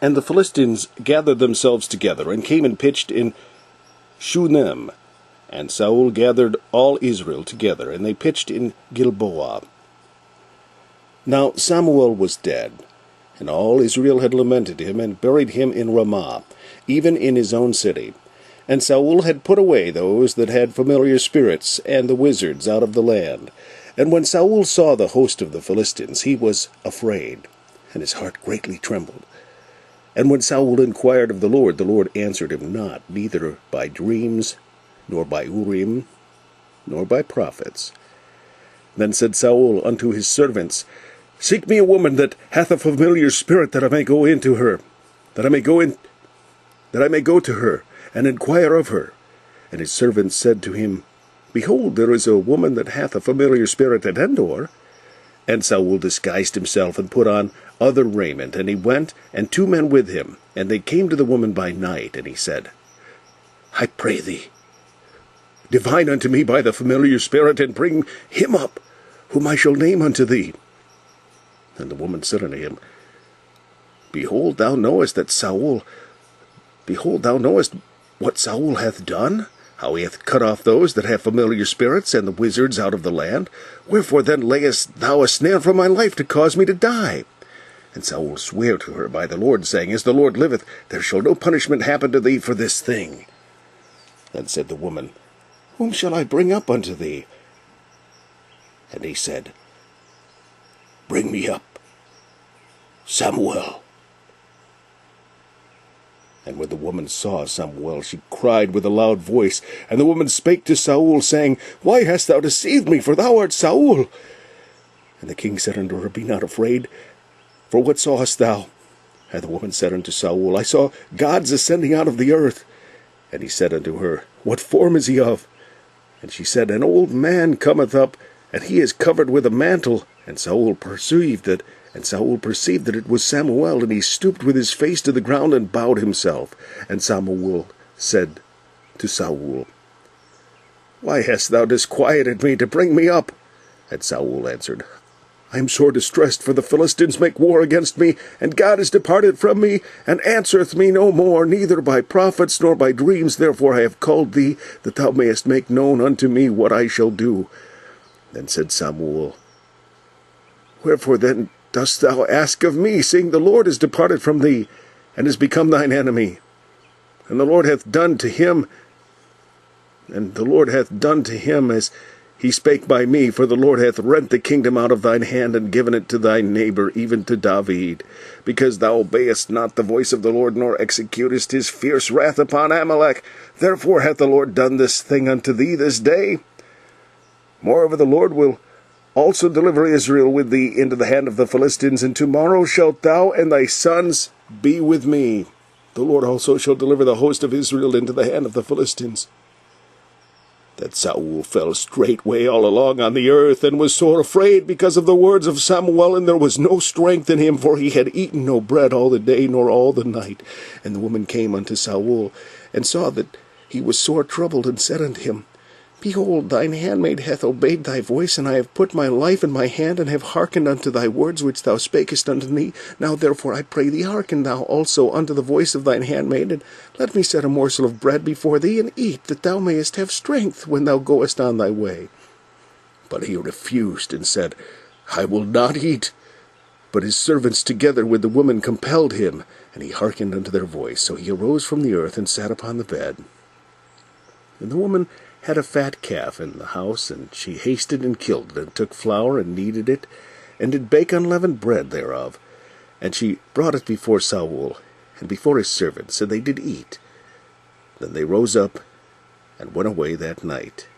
And the Philistines gathered themselves together, and came and pitched in Shunem. And Saul gathered all Israel together, and they pitched in Gilboa. Now Samuel was dead, and all Israel had lamented him, and buried him in Ramah, even in his own city. And Saul had put away those that had familiar spirits, and the wizards out of the land. And when Saul saw the host of the Philistines, he was afraid, and his heart greatly trembled. And when Saul inquired of the Lord answered him not, neither by dreams, nor by Urim, nor by prophets. Then said Saul unto his servants, Seek me a woman that hath a familiar spirit, that I may go into her, that I may go to her, and enquire of her. And his servants said to him, Behold, there is a woman that hath a familiar spirit at Endor. And Saul disguised himself, and put on other raiment, and he went, and 2 men with him. And they came to the woman by night, and he said, I pray thee, divine unto me by the familiar spirit, and bring him up, whom I shall name unto thee. And the woman said unto him, Behold, thou knowest what Saul hath done, how he hath cut off those that have familiar spirits, and the wizards out of the land. Wherefore then layest thou a snare for my life, to cause me to die? And Saul sware to her by the Lord, saying, As the Lord liveth, there shall no punishment happen to thee for this thing. Then said the woman, Whom shall I bring up unto thee? And he said, Bring me up Samuel. And when the woman saw Samuel, she cried with a loud voice. And the woman spake to Saul, saying, Why hast thou deceived me? For thou art Saul. And the king said unto her, Be not afraid, for what sawest thou? And the woman said unto Saul, I saw gods ascending out of the earth. And he said unto her, What form is he of? And she said, An old man cometh up, and he is covered with a mantle. And Saul perceived that it was Samuel, and he stooped with his face to the ground, and bowed himself. And Samuel said to Saul, Why hast thou disquieted me to bring me up? And Saul answered, I am sore distressed, for the Philistines make war against me, and God is departed from me, and answereth me no more, neither by prophets nor by dreams. Therefore I have called thee, that thou mayest make known unto me what I shall do. Then said Samuel, Wherefore then dost thou ask of me, seeing the Lord is departed from thee, and is become thine enemy? And the Lord hath done to him as he spake by me, for the Lord hath rent the kingdom out of thine hand, and given it to thy neighbor, even to David, because thou obeyest not the voice of the Lord, nor executest his fierce wrath upon Amalek. Therefore hath the Lord done this thing unto thee this day. Moreover, the Lord will also deliver Israel with thee into the hand of the Philistines, and tomorrow shalt thou and thy sons be with me. The Lord also shall deliver the host of Israel into the hand of the Philistines. That Saul fell straightway all along on the earth, and was sore afraid because of the words of Samuel, and there was no strength in him, for he had eaten no bread all the day nor all the night. And the woman came unto Saul, and saw that he was sore troubled, and said unto him, Behold, thine handmaid hath obeyed thy voice, and I have put my life in my hand, and have hearkened unto thy words which thou spakest unto me. Now therefore I pray thee, hearken thou also unto the voice of thine handmaid, and let me set a morsel of bread before thee, and eat, that thou mayest have strength when thou goest on thy way. But he refused, and said, I will not eat. But his servants together with the woman compelled him, and he hearkened unto their voice. So he arose from the earth, and sat upon the bed. And the woman had a fat calf in the house, and she hasted and killed it, and took flour, and kneaded it, and did bake unleavened bread thereof. And she brought it before Saul, and before his servants, and they did eat. Then they rose up, and went away that night.